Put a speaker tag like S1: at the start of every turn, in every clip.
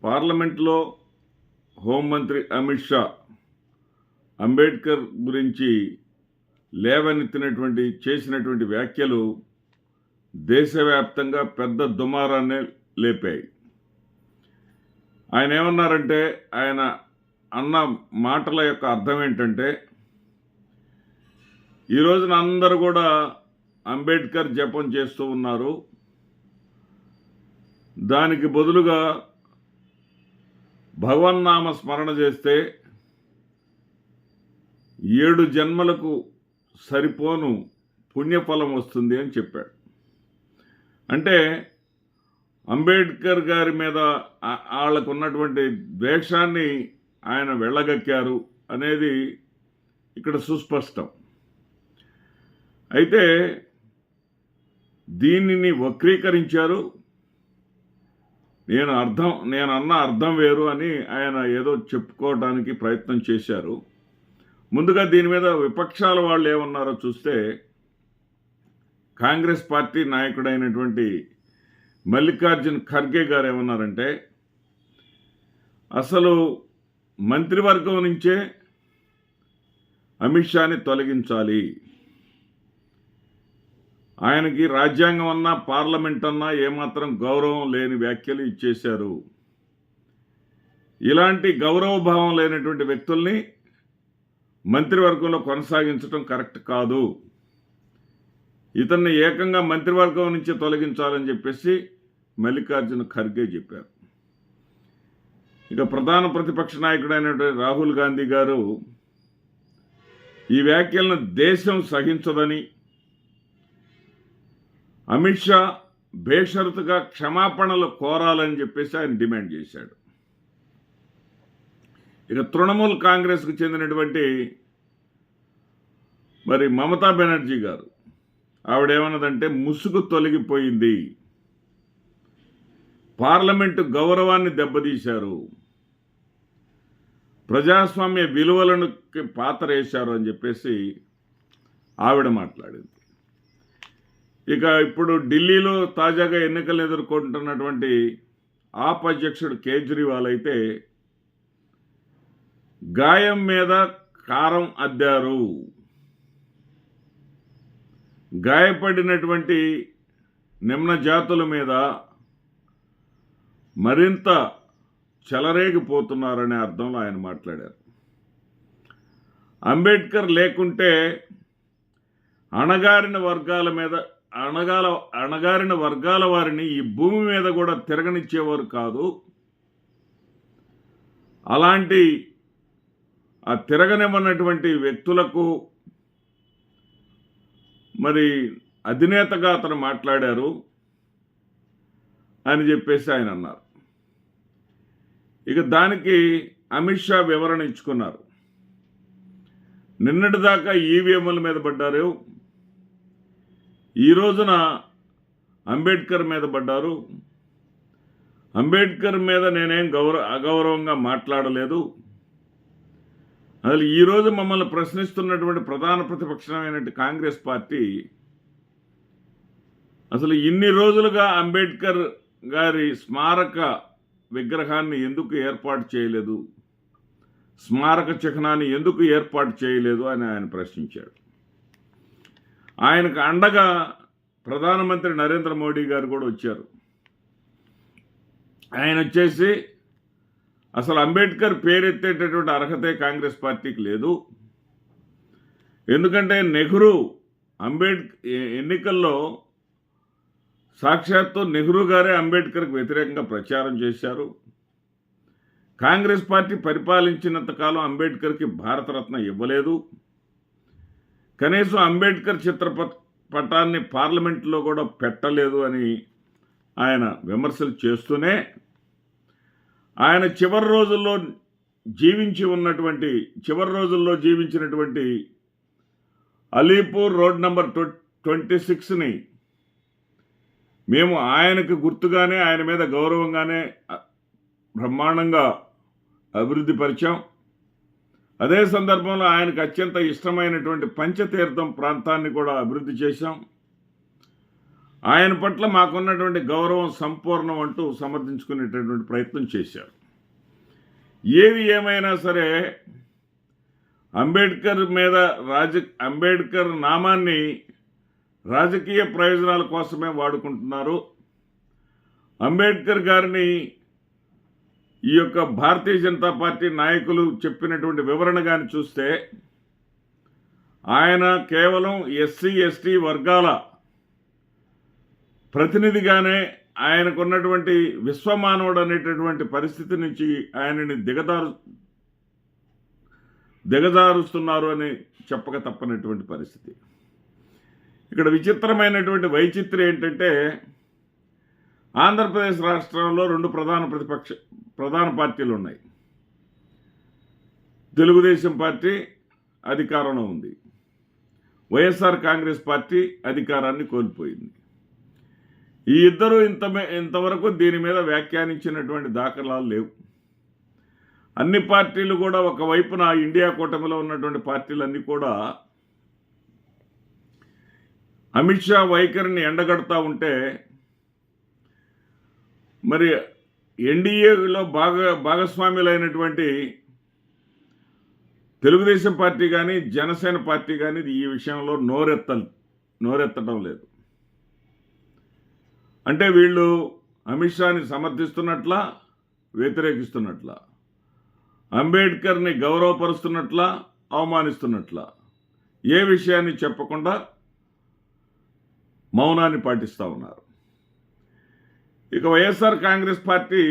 S1: పార్లమెంట్లో హోంమంత్రి అమిత్ షా అంబేద్కర్ గురించి చేసినటువంటి వ్యాఖ్యలు దేశవ్యాప్తంగా పెద్ద దుమారాన్ని లేపాయి. ఆయన ఏమన్నారంటే, ఆయన అన్న మాటల యొక్క అర్థం ఏంటంటే, ఈ రోజున అందరూ కూడా అంబేద్కర్ జపం చేస్తూ ఉన్నారు. దానికి బదులుగా భగవన్నామ స్మరణ చేస్తే 7 జన్మలకు సరిపోను పుణ్యఫలం వస్తుంది అని చెప్పాడు. అంటే అంబేద్కర్ గారి మీద వాళ్ళకు ఉన్నటువంటి ద్వేషాన్ని ఆయన వెళ్ళగక్కారు అనేది ఇక్కడ సుస్పష్టం. అయితే దీనిని వక్రీకరించారు. నేను అన్న అర్థం వేరు అని ఆయన ఏదో చెప్పుకోవడానికి ప్రయత్నం చేశారు. ముందుగా దీని మీద విపక్షాల వాళ్ళు ఏమన్నారో చూస్తే, కాంగ్రెస్ పార్టీ నాయకుడైనటువంటి మల్లికార్జున్ ఖర్గే గారు ఏమన్నారంటే, అసలు మంత్రివర్గం నుంచే అమిత్ షాని తొలగించాలి. ఆయనకి రాజ్యాంగం అన్నా పార్లమెంట్ అన్నా ఏమాత్రం గౌరవం లేని వ్యాఖ్యలు ఇచ్చేశారు. ఇలాంటి గౌరవభావం లేనటువంటి వ్యక్తుల్ని మంత్రివర్గంలో కొనసాగించడం కరెక్ట్ కాదు. ఇతన్ని ఏకంగా మంత్రివర్గం నుంచి తొలగించాలని చెప్పేసి మల్లికార్జున ఖర్గే చెప్పారు. ఇక ప్రధాన ప్రతిపక్ష నాయకుడైనటువంటి రాహుల్ గాంధీ గారు ఈ వ్యాఖ్యలను దేశం సహించదని, అమిత్ షా బేషరతుగా క్షమాపణలు కోరాలని చెప్పేసి ఆయన డిమాండ్ చేశాడు. ఇక తృణమూల్ కాంగ్రెస్కు చెందినటువంటి మమతా బెనర్జీ గారు, ఆవిడేమన్నదంటే, ముసుగు తొలగిపోయింది, పార్లమెంటు గౌరవాన్ని దెబ్బతీశారు, ప్రజాస్వామ్య విలువలను పాతరేశారు అని చెప్పేసి ఆవిడ మాట్లాడింది. ఇక ఇప్పుడు ఢిల్లీలో తాజాగా ఎన్నికలు ఎదుర్కొంటున్నటువంటి ఆప్ అధ్యక్షుడు కేజ్రీవాల్ అయితే గాయం మీద కారం అద్దారు. గాయపడినటువంటి నిమ్న జాతుల మీద మరింత చెలరేగిపోతున్నారనే అర్థంలో ఆయన మాట్లాడారు. అంబేద్కర్ లేకుంటే అణగారిన వర్గాల వారిని ఈ భూమి మీద కూడా తిరగనిచ్చేవారు కాదు. అలాంటి ఆ తిరగనివ్వనటువంటి వ్యక్తులకు అధినేతగా అతను మాట్లాడారు అని చెప్పేసి ఆయన అన్నారు. ఇక దానికి అమిత్ షా వివరణ ఇచ్చుకున్నారు. నిన్నటిదాకా ఈవీఎంల మీద పడ్డారు, ఈ రోజున అంబేద్కర్ మీద పడ్డారు. అంబేద్కర్ మీద నేనేం అగౌరవంగా మాట్లాడలేదు. అసలు ఈరోజు మమ్మల్ని ప్రశ్నిస్తున్నటువంటి ప్రధాన ప్రతిపక్షమైనటువంటి కాంగ్రెస్ పార్టీ అసలు ఇన్ని రోజులుగా అంబేద్కర్ గారి స్మారక విగ్రహాన్ని ఎందుకు ఏర్పాటు చేయలేదు, స్మారక చిహ్నాన్ని ఎందుకు ఏర్పాటు చేయలేదు అని ఆయన ప్రశ్నించాడు. ఆయనకు అండగా ప్రధానమంత్రి నరేంద్ర మోడీ గారు కూడా వచ్చారు. ఆయన వచ్చేసి అసలు అంబేద్కర్ పేరెత్తేటటువంటి అర్హతే కాంగ్రెస్ పార్టీకి లేదు. ఎందుకంటే నెహ్రూ ఎన్నికల్లో సాక్షాత్తు నెహ్రూ గారే అంబేద్కర్కి వ్యతిరేకంగా ప్రచారం చేశారు. కాంగ్రెస్ పార్టీ పరిపాలించినంతకాలం అంబేద్కర్కి భారతరత్న ఇవ్వలేదు. కనీసం అంబేద్కర్ చిత్రపటాన్ని పార్లమెంట్లో కూడా పెట్టలేదు అని ఆయన విమర్శలు చేస్తూనే, ఆయన చివరి రోజుల్లో జీవించినటువంటి అలీపూర్ రోడ్ నంబర్ 26ని మేము ఆయనకు గుర్తుగానే, ఆయన మీద గౌరవంగానే బ్రహ్మాండంగా అభివృద్ధి పరిచాం. అదే సందర్భంలో ఆయనకు అత్యంత ఇష్టమైనటువంటి పంచతీర్థం ప్రాంతాన్ని కూడా అభివృద్ధి చేశాం. ఆయన పట్ల మాకున్నటువంటి గౌరవం సంపూర్ణం అంటూ సమర్థించుకునేటటువంటి ప్రయత్నం చేశారు. ఏది ఏమైనా సరే అంబేద్కర్ నామాన్ని రాజకీయ ప్రయోజనాల కోసమే వాడుకుంటున్నారు. అంబేద్కర్ గారిని ఈ యొక్క భారతీయ జనతా పార్టీ నాయకులు చెప్పినటువంటి వివరణ కానీ చూస్తే ఆయన కేవలం ఎస్సీ ఎస్టీ వర్గాల ప్రతినిధిగానే ఆయనకున్నటువంటి విశ్వమానవుడు అనేటటువంటి పరిస్థితి నుంచి ఆయనని దిగజారుస్తున్నారు అని చెప్పక తప్పనటువంటి పరిస్థితి. ఇక్కడ విచిత్రమైనటువంటి వైచిత్రం ఏంటంటే ఆంధ్రప్రదేశ్ రాష్ట్రంలో రెండు ప్రధాన పార్టీలు ఉన్నాయి. తెలుగుదేశం పార్టీ అధికారంలో ఉంది, వైఎస్ఆర్ కాంగ్రెస్ పార్టీ అధికారాన్ని కోల్పోయింది. ఈ ఇద్దరు ఇంతవరకు దీని మీద వ్యాఖ్యానించినటువంటి దాఖలాలు లేవు. అన్ని పార్టీలు కూడా ఒకవైపున ఇండియా కూటమిలో ఉన్నటువంటి పార్టీలన్నీ కూడా అమిత్ షా వైఖరిని ఎండగడతా ఉంటే, మరి ఎన్డీఏలో భాగస్వామ్యులైనటువంటి తెలుగుదేశం పార్టీ కానీ జనసేన పార్టీ కానీ ఈ విషయంలో నోరెత్తడం లేదు. అంటే వీళ్ళు అమిత్ షాని సమర్థిస్తున్నట్లా, వ్యతిరేకిస్తున్నట్లా, అంబేద్కర్ని గౌరవపరుస్తున్నట్లా, అవమానిస్తున్నట్లా, ఏ విషయాన్ని చెప్పకుండా మౌనాన్ని పాటిస్తూ ఉన్నారు. ఇక వైఎస్ఆర్ కాంగ్రెస్ పార్టీ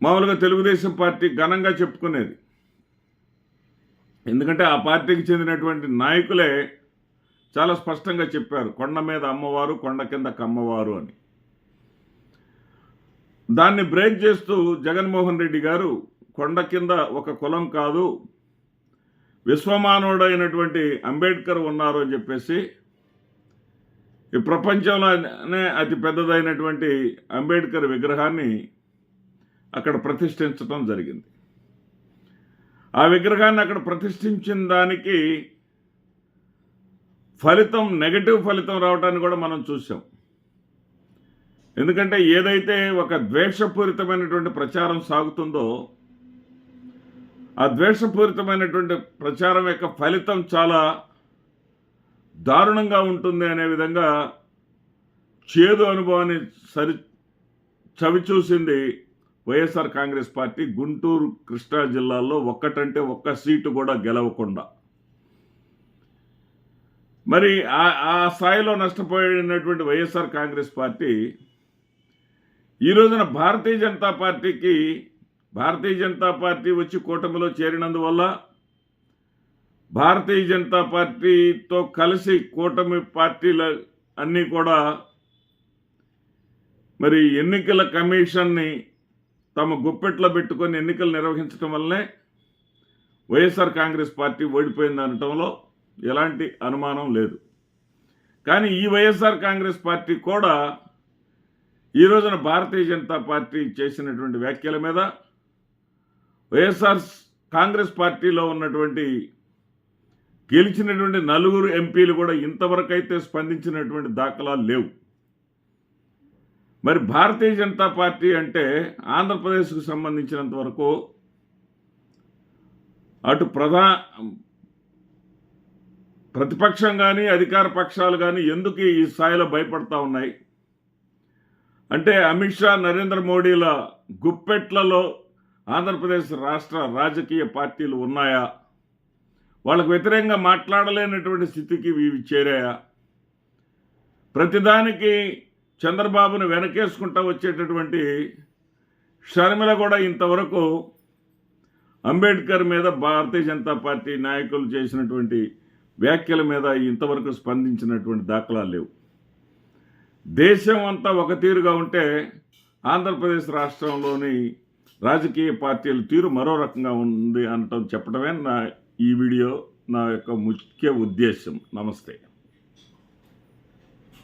S1: మామూలుగా తెలుగుదేశం పార్టీ ఘనంగా చెప్పుకునేది. ఎందుకంటే ఆ పార్టీకి చెందినటువంటి నాయకులే చాలా స్పష్టంగా చెప్పారు, కొండ మీద అమ్మవారు, కొండ కింద కమ్మవారు అని. దాన్ని బ్రేక్ చేస్తూ జగన్మోహన్ రెడ్డి గారు కొండ కింద ఒక కులం కాదు, విశ్వమానవుడైనటువంటి అంబేద్కర్ ఉన్నారు అని చెప్పేసి ఈ ప్రపంచంలోనే అతి పెద్దదైనటువంటి అంబేద్కర్ విగ్రహాన్ని అక్కడ ప్రతిష్ఠించడం జరిగింది. ఆ విగ్రహాన్ని అక్కడ ప్రతిష్ఠించిన దానికి నెగటివ్ ఫలితం రావటాన్ని కూడా మనం చూసాం. ఎందుకంటే ఏదైతే ఒక ద్వేషపూరితమైనటువంటి ప్రచారం సాగుతుందో ఆ ద్వేషపూరితమైనటువంటి ప్రచారం యొక్క ఫలితం చాలా దారుణంగా ఉంటుంది అనే విధంగా చేదు అనుభవాన్ని చవిచూసింది వైఎస్ఆర్ కాంగ్రెస్ పార్టీ. గుంటూరు, కృష్ణా జిల్లాల్లో ఒక్క సీటు కూడా గెలవకుండా మరి ఆ స్థాయిలో నష్టపోయినటువంటి వైఎస్ఆర్ కాంగ్రెస్ పార్టీ ఈ రోజున భారతీయ జనతా పార్టీ వచ్చి కూటమిలో చేరినందువల్ల భారతీయ జనతా పార్టీతో కలిసి కూటమి పార్టీల అన్నీ కూడా మరి ఎన్నికల కమిషన్ని తమ గుప్పెట్లో పెట్టుకొని ఎన్నికలు నిర్వహించడం వల్లనే వైఎస్ఆర్ కాంగ్రెస్ పార్టీ ఓడిపోయింది అనటంలో ఎలాంటి అనుమానం లేదు. కానీ ఈ వైఎస్ఆర్ కాంగ్రెస్ పార్టీ కూడా ఈ రోజున భారతీయ జనతా పార్టీ చేసినటువంటి వ్యాఖ్యల మీద వైఎస్ఆర్ కాంగ్రెస్ పార్టీలో ఉన్నటువంటి గెలిచినటువంటి 4 ఎంపీలు కూడా ఇంతవరకు అయితే స్పందించినటువంటి దాఖలాలు లేవు. మరి భారతీయ జనతా పార్టీ అంటే ఆంధ్రప్రదేశ్కు సంబంధించినంత వరకు అటు ప్రతిపక్షం కానీ అధికార పక్షాలు కానీ ఎందుకు ఈ స్థాయిలో భయపడతా ఉన్నాయి అంటే అమిత్ షా, నరేంద్ర మోడీల గుప్పెట్లలో ఆంధ్రప్రదేశ్ రాష్ట్ర రాజకీయ పార్టీలు ఉన్నాయా, వాళ్ళకు వ్యతిరేకంగా మాట్లాడలేనటువంటి స్థితికి ఇవి చేరాయా, ప్రతిదానికి చంద్రబాబును వెనకేసుకుంటూ వచ్చేటటువంటి షర్మిల కూడా ఇంతవరకు అంబేద్కర్ మీద భారతీయ జనతా పార్టీ నాయకులు చేసినటువంటి వ్యాఖ్యల మీద ఇంతవరకు స్పందించినటువంటి దాఖలాలు లేవు. దేశం అంతా ఒక తీరుగా ఉంటే ఆంధ్రప్రదేశ్ రాష్ట్రంలోని రాజకీయ పార్టీల తీరు మరో రకంగా ఉంది అనటం చెప్పడమే ఈ వీడియో నా యొక్క ముఖ్య ఉద్దేశం. నమస్తే.